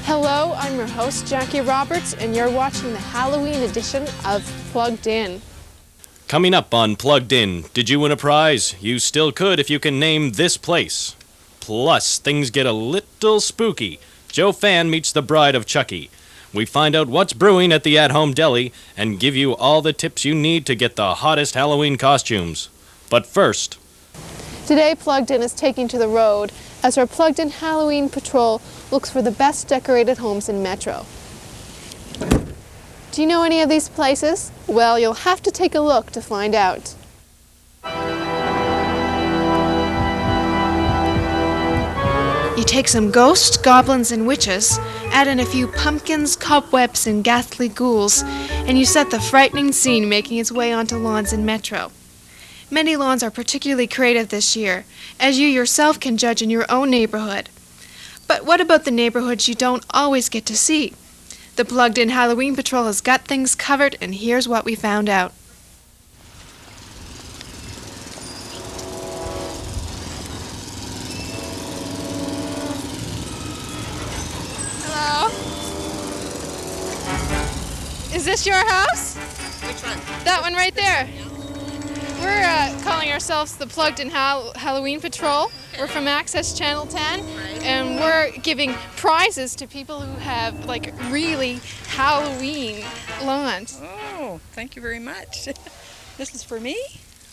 Hello, I'm your host, Jackie Roberts, and you're watching the Halloween edition of Plugged In. Coming up on Plugged In, did you win a prize? You still could if you can name this place. Plus, things get a little spooky. Joe Fan meets the bride of Chucky. We find out what's brewing at the at-home deli and give you all the tips you need to get the hottest Halloween costumes. But first... Today, Plugged In is taking to the road as our Plugged In Halloween patrol looks for the best decorated homes in Metro. Do you know any of these places? Well, you'll have to take a look to find out. You take some ghosts, goblins, and witches, add in a few pumpkins, cobwebs, and ghastly ghouls, and you set the frightening scene making its way onto lawns in Metro. Many lawns are particularly creative this year, as you yourself can judge in your own neighborhood. But what about the neighborhoods you don't always get to see? The Plugged In Halloween Patrol has got things covered, and here's what we found out. Hello? Is this your house? Which one? That one right there. We're calling ourselves the Plugged In Halloween Patrol. We're from Access Channel 10, and we're giving prizes to people who have, like, really Halloween lawns. Oh, thank you very much. This is for me?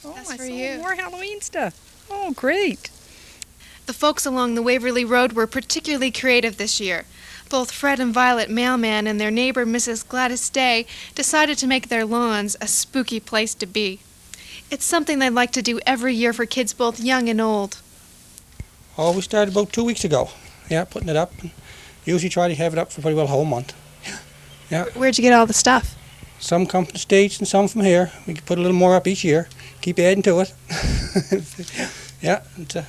Oh, That's for I saw you. more Halloween stuff. Oh, great. The folks along the Waverly Road were particularly creative this year. Both Fred and Violet Mailman and their neighbor, Mrs. Gladys Day, decided to make their lawns a spooky place to be. It's something they'd like to do every year for kids both young and old. Oh, we started about 2 weeks ago. Yeah, putting it up. Usually try to have it up for pretty well a whole month. Yeah. Where'd you get all the stuff? Some come from the States and some from here. We can put a little more up each year. Keep adding to it. Yeah. So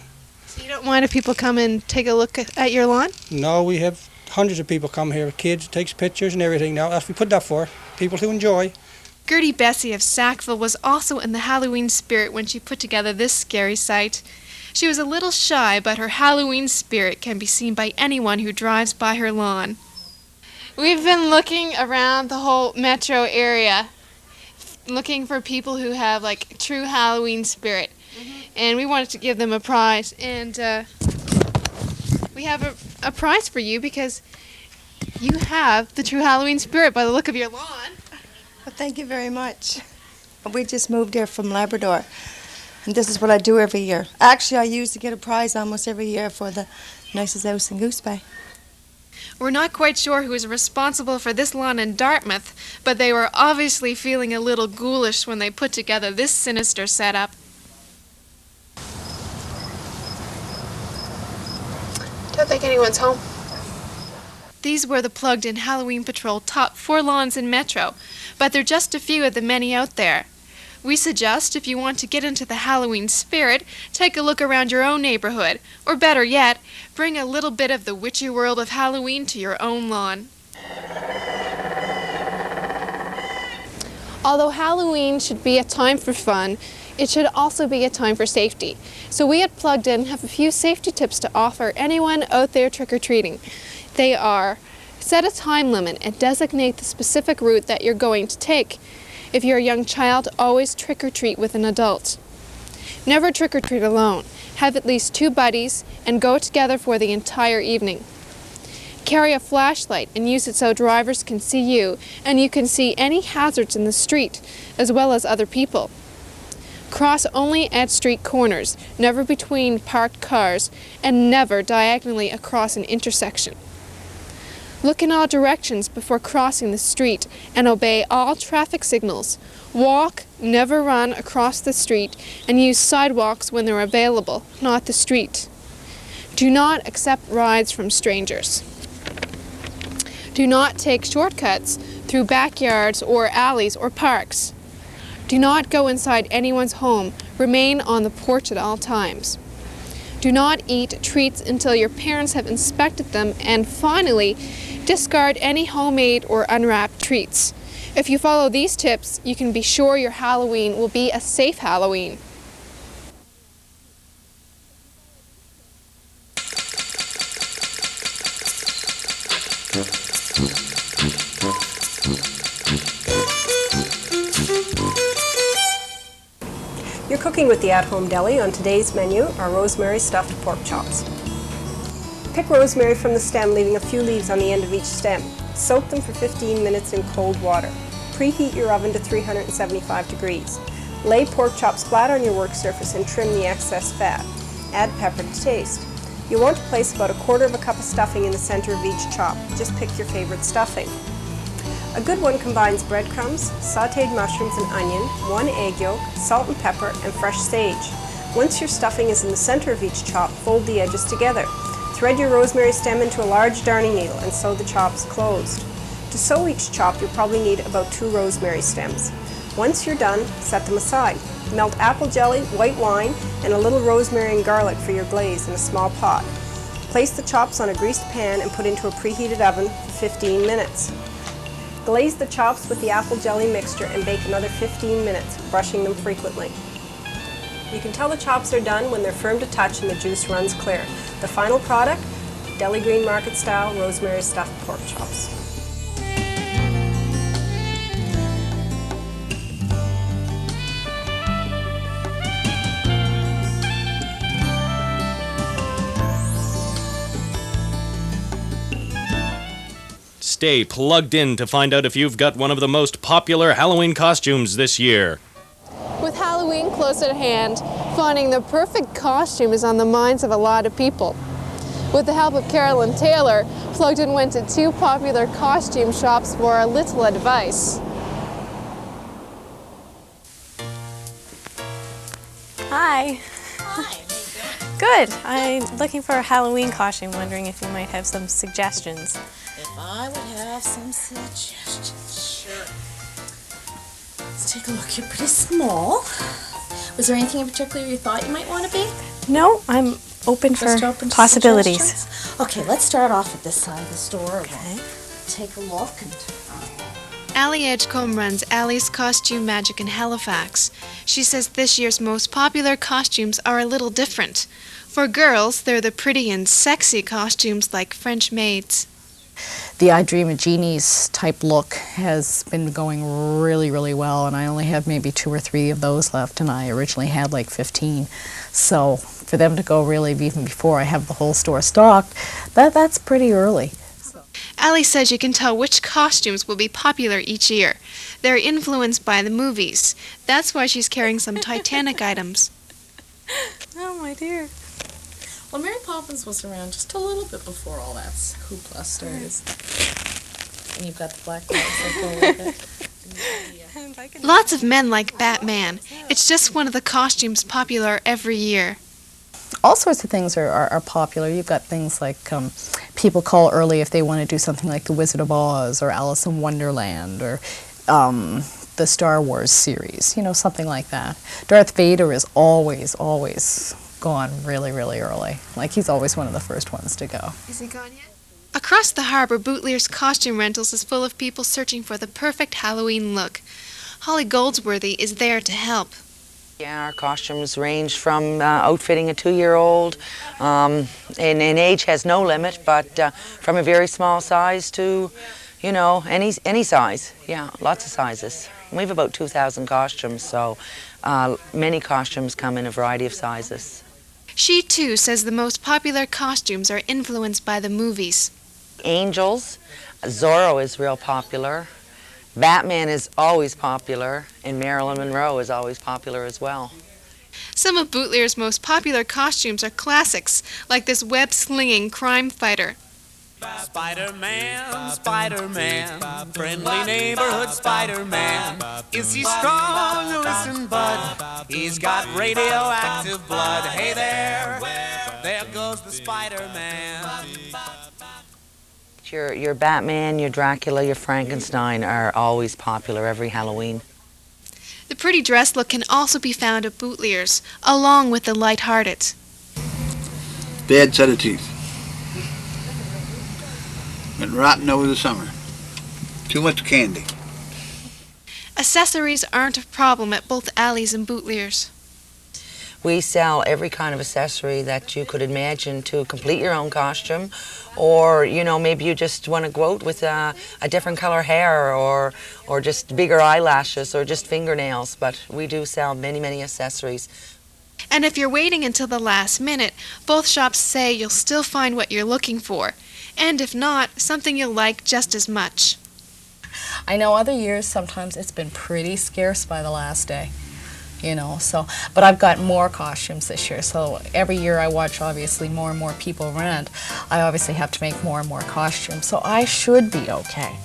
you don't mind if people come and take a look at your lawn? No, we have hundreds of people come here with kids, takes pictures and everything now. That's what we put that for. People to enjoy. Gertie Bessie of Sackville was also in the Halloween spirit when she put together this scary sight. She was a little shy, but her Halloween spirit can be seen by anyone who drives by her lawn. We've been looking around the whole metro area, looking for people who have, like, true Halloween spirit. And we wanted to give them a prize. And we have a prize for you because you have the true Halloween spirit by the look of your lawn. Well, thank you very much. We just moved here from Labrador, and this is what I do every year. Actually, I used to get a prize almost every year for the nicest house in Goose Bay. We're not quite sure who is responsible for this lawn in Dartmouth, but they were obviously feeling a little ghoulish when they put together this sinister setup. Don't think anyone's home. These were the Plugged In Halloween Patrol top 4 lawns in Metro, but they're just a few of the many out there. We suggest if you want to get into the Halloween spirit, take a look around your own neighborhood, or better yet, bring a little bit of the witchy world of Halloween to your own lawn. Although Halloween should be a time for fun, it should also be a time for safety. So we at Plugged In have a few safety tips to offer anyone out there trick-or-treating. They are: set a time limit and designate the specific route that you're going to take. If you're a young child, always trick-or-treat with an adult. Never trick-or-treat alone. Have at least 2 buddies and go together for the entire evening. Carry a flashlight and use it so drivers can see you and you can see any hazards in the street, as well as other people. Cross only at street corners, never between parked cars, and never diagonally across an intersection. Look in all directions before crossing the street and obey all traffic signals. Walk, never run across the street, and use sidewalks when they're available, not the street. Do not accept rides from strangers. Do not take shortcuts through backyards or alleys or parks. Do not go inside anyone's home. Remain on the porch at all times. Do not eat treats until your parents have inspected them. And finally, discard any homemade or unwrapped treats. If you follow these tips, you can be sure your Halloween will be a safe Halloween. You're cooking with the At-Home Deli. On today's menu are rosemary stuffed pork chops. Pick rosemary from the stem, leaving a few leaves on the end of each stem. Soak them for 15 minutes in cold water. Preheat your oven to 375 degrees. Lay pork chops flat on your work surface and trim the excess fat. Add pepper to taste. You'll want to place about 1/4 cup of stuffing in the center of each chop. Just pick your favorite stuffing. A good one combines breadcrumbs, sautéed mushrooms and onion, 1 egg yolk, salt and pepper, and fresh sage. Once your stuffing is in the center of each chop, fold the edges together. Thread your rosemary stem into a large darning needle and sew the chops closed. To sew each chop, you'll probably need about 2 rosemary stems. Once you're done, set them aside. Melt apple jelly, white wine, and a little rosemary and garlic for your glaze in a small pot. Place the chops on a greased pan and put into a preheated oven for 15 minutes. Glaze the chops with the apple jelly mixture and bake another 15 minutes, brushing them frequently. You can tell the chops are done when they're firm to touch and the juice runs clear. The final product, Deli Green Market style rosemary stuffed pork chops. Stay plugged in to find out if you've got one of the most popular Halloween costumes this year. With Halloween close at hand, finding the perfect costume is on the minds of a lot of people. With the help of Carolyn Taylor, Plugged In went to 2 popular costume shops for a little advice. Hi. Hi. Good. I'm looking for a Halloween costume, wondering if you might have some suggestions. If I would have some suggestions, sure. Let's take a look. You're pretty small. Was there anything in particular you thought you might want to be? No, I'm open for Just open to possibilities. suggestions? Okay, let's start off at this side of the store. Okay. We'll take a look and Allie Edgecombe runs Allie's Costume Magic in Halifax. She says this year's most popular costumes are a little different. For girls, they're the pretty and sexy costumes like French maids. The I Dream of Genies type look has been going really, really well, and I only have maybe 2 or 3 of those left, and I originally had like 15. So for them to go really even before I have the whole store stocked, that's pretty early. Allie says you can tell which costumes will be popular each year. They're influenced by the movies. That's why she's carrying some Titanic items. Oh, my dear. well, Mary Poppins was around just a little bit before all that hoopla started. And you've got the black lights that go with it. Lots of men like Batman. It's just one of the costumes popular every year. All sorts of things are popular. You've got things like people call early if they want to do something like The Wizard of Oz or Alice in Wonderland or the Star Wars series, you know, something like that. Darth Vader is always gone really, really early. Like, he's always one of the first ones to go. Is he gone yet? Across the harbor, Bootlear's Costume Rentals is full of people searching for the perfect Halloween look. Holly Goldsworthy is there to help. Yeah, our costumes range from outfitting a 2-year-old, and age has no limit, but from a very small size to, you know, any size. Yeah, lots of sizes. We have about 2,000 costumes, so many costumes come in a variety of sizes. She, too, says the most popular costumes are influenced by the movies. Angels, Zorro is real popular. Batman is always popular, and Marilyn Monroe is always popular as well. Some of Bootlear's most popular costumes are classics, like this web-slinging crime fighter. Spider-Man, Spider-Man, friendly neighborhood Spider-Man. Is he strong? Listen, bud, he's got radioactive blood. Hey there goes the Spider-Man. Your Batman, your Dracula, your Frankenstein are always popular every Halloween. The pretty dress look can also be found at Bootlear's, along with the light-hearted. Bad set of teeth. Been rotten over the summer. Too much candy. Accessories aren't a problem at both Allie's and Bootlear's. We sell every kind of accessory that you could imagine to complete your own costume, or maybe you just want to go out with a different color hair, or just bigger eyelashes, or just fingernails. But we do sell many accessories. And if you're waiting until the last minute, both shops say you'll still find what you're looking for. And if not, something you'll like just as much. I know other years sometimes it's been pretty scarce by the last day, but I've got more costumes this year, so every year I watch obviously more and more people rent. I obviously have to make more and more costumes, so I should be okay.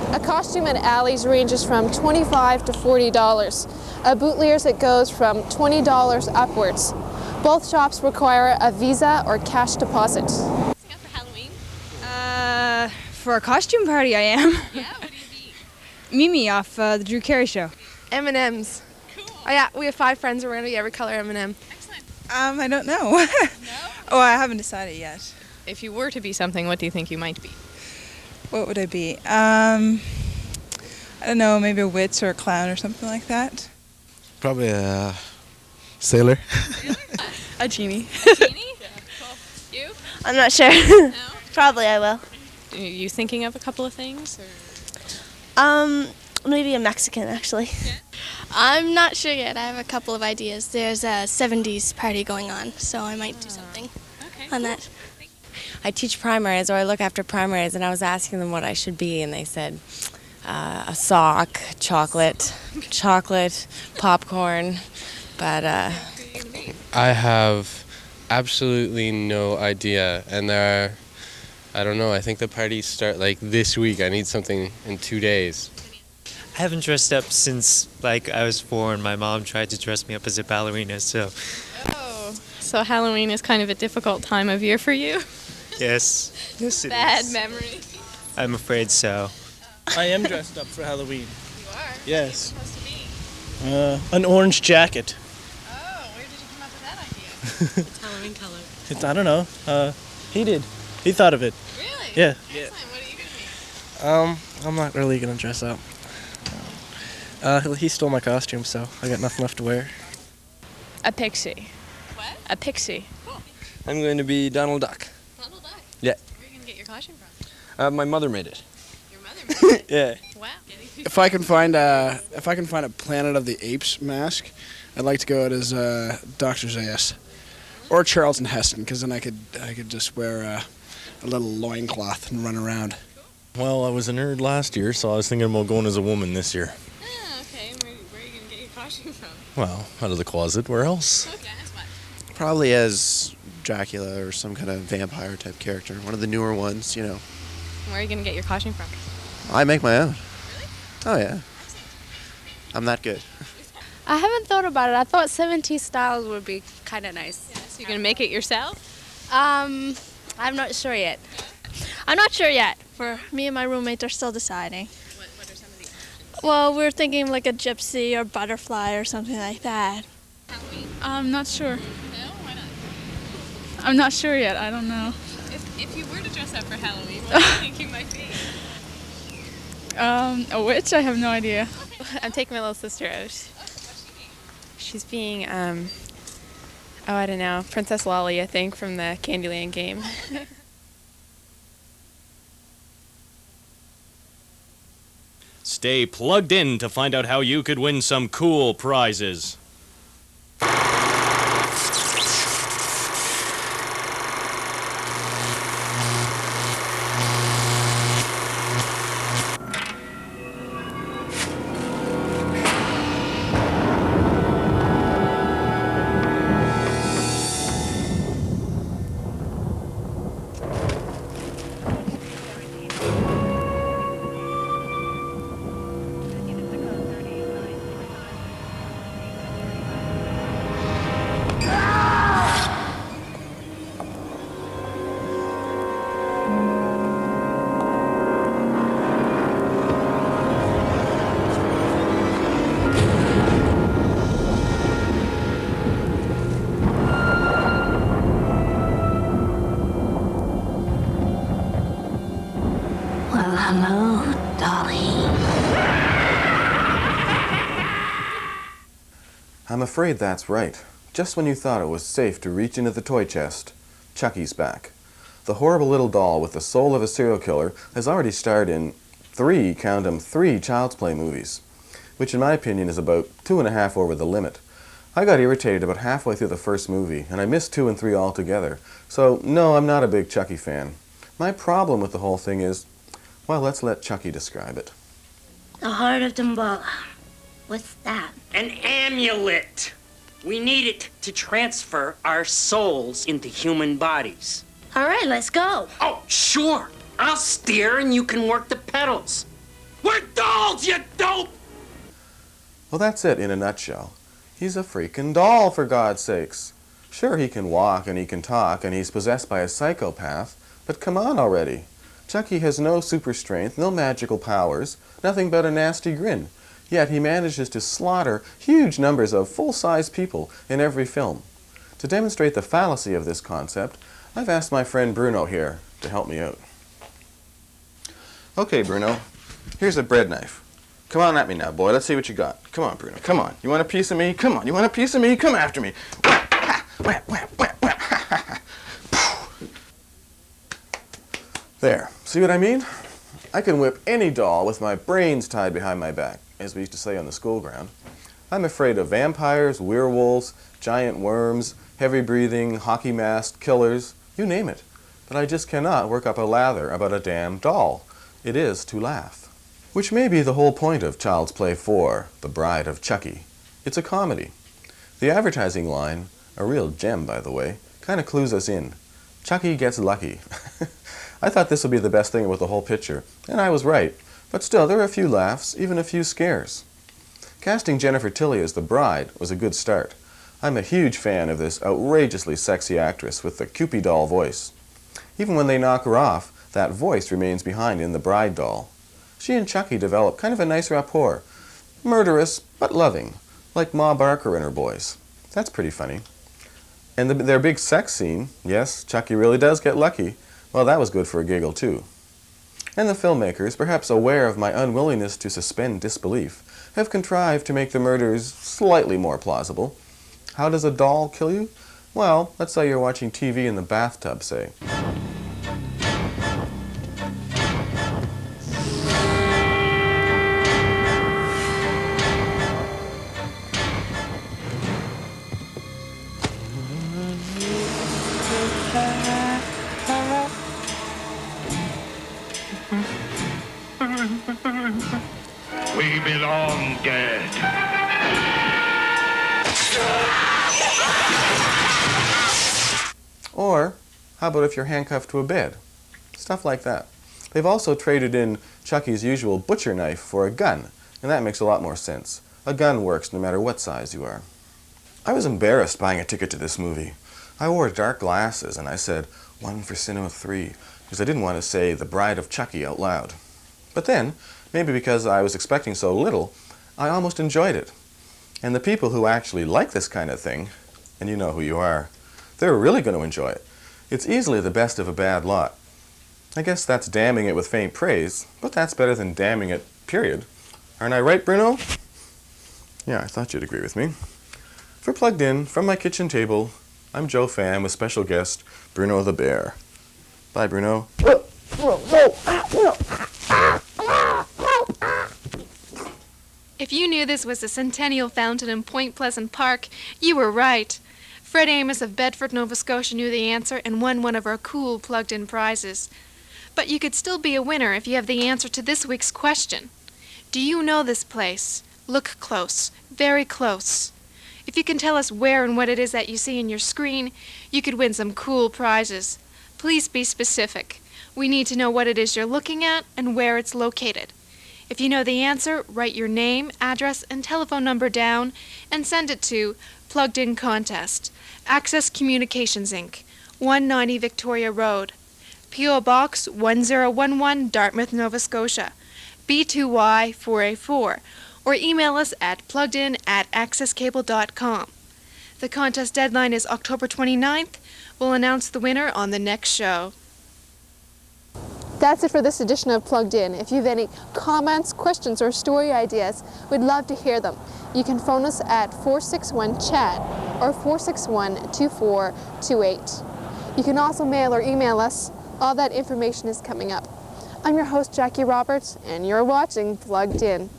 A costume at Alley's ranges from $25 to $40. At Bootleggers it goes from $20 upwards. Both shops require a Visa or cash deposit. For Halloween? For a costume party I am. Yeah, what do you be? Mimi off the Drew Carey show. M&Ms. Cool. Oh yeah, we have 5 friends and we're gonna be every color M&M. Excellent. I don't know. No? Oh, I haven't decided yet. If you were to be something, what do you think you might be? What would I be? I don't know, maybe a witch or a clown or something like that. Probably a sailor. A genie. Genie? Yeah. Cool. You? I'm not sure. No? Probably I will. Are you thinking of a couple of things? Or? Maybe a Mexican actually. Yeah. I'm not sure yet. I have a couple of ideas. There's a 70s party going on, so I might do something on that. I teach primaries, or I look after primaries, and I was asking them what I should be, and they said a sock, chocolate, popcorn, but I have absolutely no idea, and I don't know, I think the parties start like this week. I need something in 2 days. I haven't dressed up since I was 4, and my mom tried to dress me up as a ballerina, so. Oh, so Halloween is kind of a difficult time of year for you? Yes. Yes, it Bad is. memory. I'm afraid so. I am dressed up for Halloween. You are? Yes. What are you supposed to be? An orange jacket. Oh, where did you come up with that idea? It's Halloween color. I don't know. He did. He thought of it. Really? Yeah. Excellent. What are you going to be? I'm not really gonna dress up. He stole my costume, so I got nothing left to wear. A pixie. What? A pixie. Cool. I'm going to be Donald Duck. Donald Duck? Yeah. Where are you going to get your costume from? My mother made it. Your mother made it? Yeah. Wow. If I can find a Planet of the Apes mask, I'd like to go out as Dr. Zayas or Charlton Heston, because then I could just wear a little loincloth and run around. Well, I was a nerd last year, so I was thinking about going as a woman this year. Oh, okay. Where are you going to get your costume from? Well, out of the closet. Where else? Okay, that's fine. Probably as Dracula or some kind of vampire type character. One of the newer ones, Where are you going to get your costume from? I make my own. Really? Oh, yeah. I'm that good. I haven't thought about it. I thought 70s styles would be kind of nice. Yeah, so you're going to make it yourself? I'm not sure yet. I'm not sure yet. Me and my roommate are still deciding. What are some of the options? Well, we're thinking like a gypsy or butterfly or something like that. Halloween? I'm not sure. No? Why not? I'm not sure yet. I don't know. If you were to dress up for Halloween, what do you think you might be? A witch? I have no idea. I'm taking my little sister out. Oh, what's she being? She's being, I don't know, Princess Lolly, I think, from the Candyland game. Stay plugged in to find out how you could win some cool prizes. Hello, Dolly. I'm afraid that's right. Just when you thought it was safe to reach into the toy chest, Chucky's back. The horrible little doll with the soul of a serial killer has already starred in three Child's Play movies, which in my opinion is about 2.5 over the limit. I got irritated about halfway through the first movie, and I missed 2 and 3 altogether. So, no, I'm not a big Chucky fan. My problem with the whole thing is, well, let's let Chucky describe it. The heart of Damballa. What's that? An amulet. We need it to transfer our souls into human bodies. All right, let's go. Oh, sure. I'll steer and you can work the pedals. We're dolls, you dope! Well, that's it in a nutshell. He's a freaking doll, for God's sakes. Sure, he can walk and he can talk and he's possessed by a psychopath, but come on already. Chucky has no super strength, no magical powers, nothing but a nasty grin. Yet he manages to slaughter huge numbers of full-size people in every film. To demonstrate the fallacy of this concept, I've asked my friend Bruno here to help me out. Okay, Bruno, here's a bread knife. Come on at me now, boy. Let's see what you got. Come on, Bruno. Come on. You want a piece of me? Come on. You want a piece of me? Come after me. Whap, ha, whap, whap, whap, whap, ha, ha, ha. There. See what I mean? I can whip any doll with my brains tied behind my back, as we used to say on the school ground. I'm afraid of vampires, werewolves, giant worms, heavy-breathing, hockey-masked killers, you name it. But I just cannot work up a lather about a damn doll. It is to laugh. Which may be the whole point of Child's Play 4, The Bride of Chucky. It's a comedy. The advertising line, a real gem by the way, kind of clues us in. Chucky gets lucky. I thought this would be the best thing with the whole picture, and I was right. But still, there are a few laughs, even a few scares. Casting Jennifer Tilly as the bride was a good start. I'm a huge fan of this outrageously sexy actress with the Cupid doll voice. Even when they knock her off, that voice remains behind in the bride doll. She and Chucky develop kind of a nice rapport. Murderous, but loving, like Ma Barker and her boys. That's pretty funny. And their big sex scene, yes, Chucky really does get lucky, well, that was good for a giggle too. And the filmmakers, perhaps aware of my unwillingness to suspend disbelief, have contrived to make the murders slightly more plausible. How does a doll kill you? Well, let's say you're watching TV in the bathtub, say. We belong dead. Or, how about if you're handcuffed to a bed? Stuff like that. They've also traded in Chucky's usual butcher knife for a gun, and that makes a lot more sense. A gun works no matter what size you are. I was embarrassed buying a ticket to this movie. I wore dark glasses and I said, 1 for Cinema 3, because I didn't want to say The Bride of Chucky out loud. But then, maybe because I was expecting so little, I almost enjoyed it. And the people who actually like this kind of thing, and you know who you are, they're really going to enjoy it. It's easily the best of a bad lot. I guess that's damning it with faint praise, but that's better than damning it, period. Aren't I right, Bruno? Yeah, I thought you'd agree with me. For Plugged In, from my kitchen table, I'm Joe Pham with special guest Bruno the Bear. Bye, Bruno. If you knew this was the Centennial Fountain in Point Pleasant Park, you were right. Fred Amos of Bedford, Nova Scotia knew the answer and won one of our cool plugged-in prizes. But you could still be a winner if you have the answer to this week's question. Do you know this place? Look close, very close. If you can tell us where and what it is that you see in your screen, you could win some cool prizes. Please be specific. We need to know what it is you're looking at and where it's located. If you know the answer, write your name, address, and telephone number down and send it to Plugged In Contest, Access Communications Inc., 190 Victoria Road, P.O. Box 1011, Dartmouth, Nova Scotia, B2Y 4A4, or email us at pluggedin@accesscable.com. The contest deadline is October 29th. We'll announce the winner on the next show. That's it for this edition of Plugged In. If you have any comments, questions, or story ideas, we'd love to hear them. You can phone us at 461-CHAT or 461-2428. You can also mail or email us. All that information is coming up. I'm your host, Jackie Roberts, and you're watching Plugged In.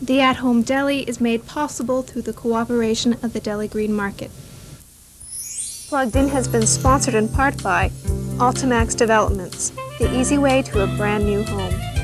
The at-home deli is made possible through the cooperation of the Deli Green Market. Plugged In has been sponsored in part by Altamax Developments, the easy way to a brand new home.